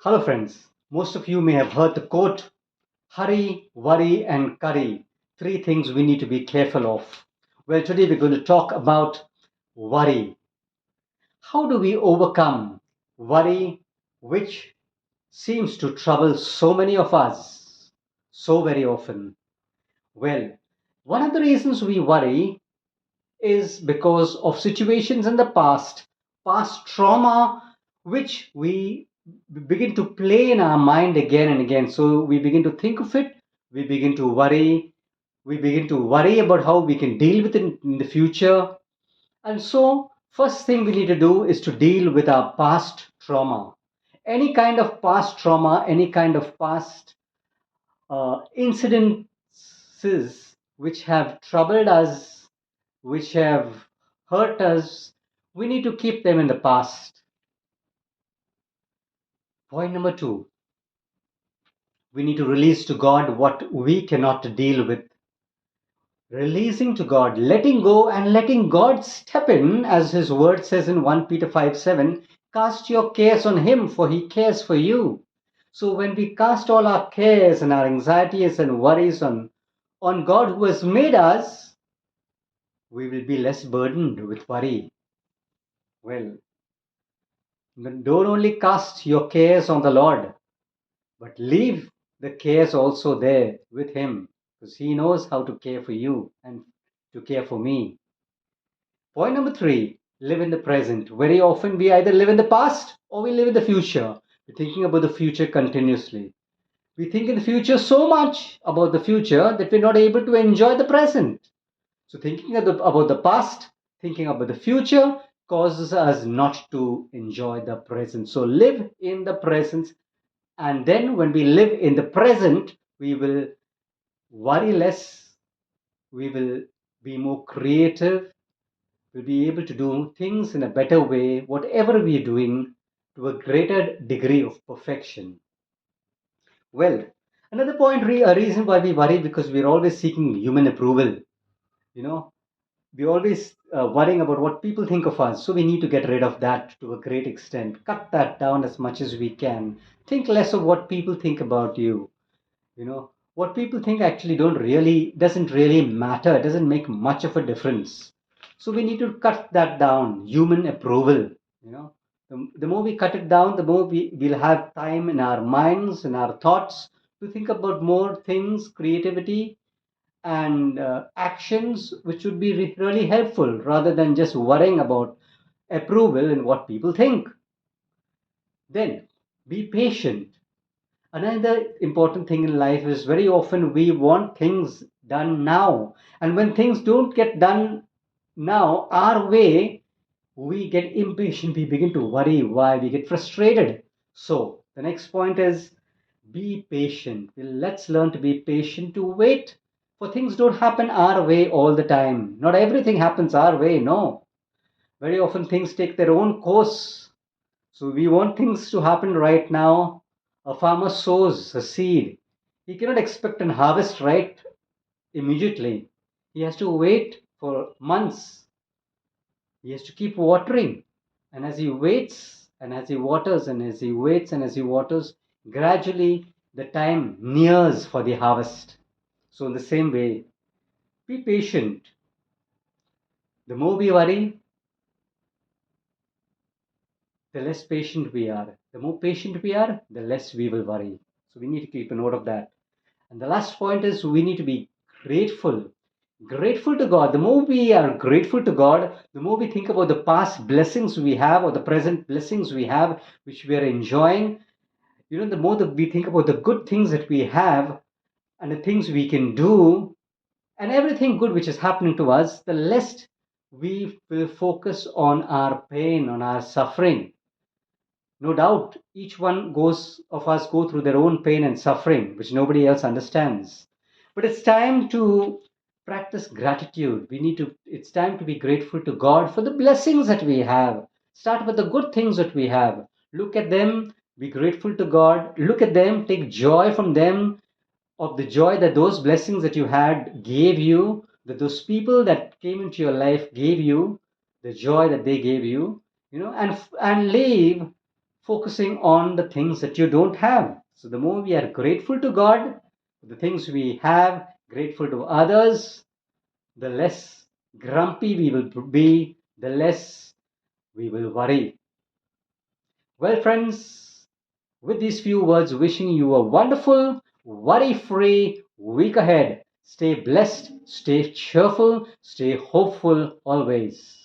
Hello, friends. Most of you may have heard the quote hurry, worry, and curry. Three things we need to be careful of. Well, today we're going to talk about worry. How do we overcome worry, which seems to trouble so many of us so very often? Well, one of the reasons we worry is because of situations in the past trauma, which we begin to play in our mind again and again. So we begin to think of it, we begin to worry, we begin to worry about how we can deal with it in the future. And so, first thing we need to do is to deal with our past trauma. Any kind of past trauma, any kind of past incidences which have troubled us, which have hurt us, we need to keep them in the past. Point number two, we need to release to God what we cannot deal with. Releasing to God, letting go and letting God step in, as His word says in 1 Peter 5:7, cast your cares on Him, for He cares for you. So when we cast all our cares and our anxieties and worries on God who has made us, we will be less burdened with worry. Well, don't only cast your cares on the Lord, but leave the cares also there with Him, because He knows how to care for you and to care for me. Point number three, live in the present. Very often we either live in the past or we live in the future. We're thinking about the future continuously. We think in the future so much about the future that we're not able to enjoy the present. So thinking about the past, thinking about the future causes us not to enjoy the present. So live in the present, and then when we live in the present, we will worry less, we will be more creative, we'll be able to do things in a better way, whatever we are doing, to a greater degree of perfection. Well, another point, a reason why we worry, because we're always seeking human approval. You know, we're always worrying about what people think of us. So we need to get rid of that to a great extent. Cut that down as much as we can. Think less of what people think about you. What people think actually don't really doesn't really matter. It doesn't make much of a difference. So we need to cut that down. Human approval. You know, the more we cut it down, the more we'll have time in our minds and our thoughts to think about more things, creativity, and actions which would be really helpful rather than just worrying about approval and what people think. Then be patient. Another important thing in life is very often we want things done now. And when things don't get done now our way, we get impatient, we begin to worry why, we get frustrated. So the next point is be patient. Let's learn to be patient, to wait for things don't happen our way all the time. Not everything happens our way, no. Very often things take their own course. So we want things to happen right now. A farmer sows a seed. He cannot expect an harvest right immediately. He has to wait for months. He has to keep watering. And as he waits, and as he waters, and as he waits, and as he waters, gradually the time nears for the harvest. So, in the same way, be patient. The more we worry, the less patient we are. The more patient we are, the less we will worry. So, we need to keep a note of that. And the last point is we need to be grateful. Grateful to God. The more we are grateful to God, the more we think about the past blessings we have or the present blessings we have, which we are enjoying. The more that we think about the good things that we have and the things we can do and everything good which is happening to us, the less we will focus on our pain, on our suffering. No doubt, each one goes of us go through their own pain and suffering, which nobody else understands. But it's time to practice gratitude. It's time to be grateful to God for the blessings that we have. Start with the good things that we have. Look at them, be grateful to God. Look at them, take joy from them, of the joy that those blessings that you had gave you, that those people that came into your life gave you, the joy that they gave you, and live focusing on the things that you don't have. So the more we are grateful to God, the things we have, grateful to others, the less grumpy we will be, the less we will worry. Well, friends, with these few words, wishing you a wonderful, worry free week ahead. Stay blessed, stay cheerful, stay hopeful always.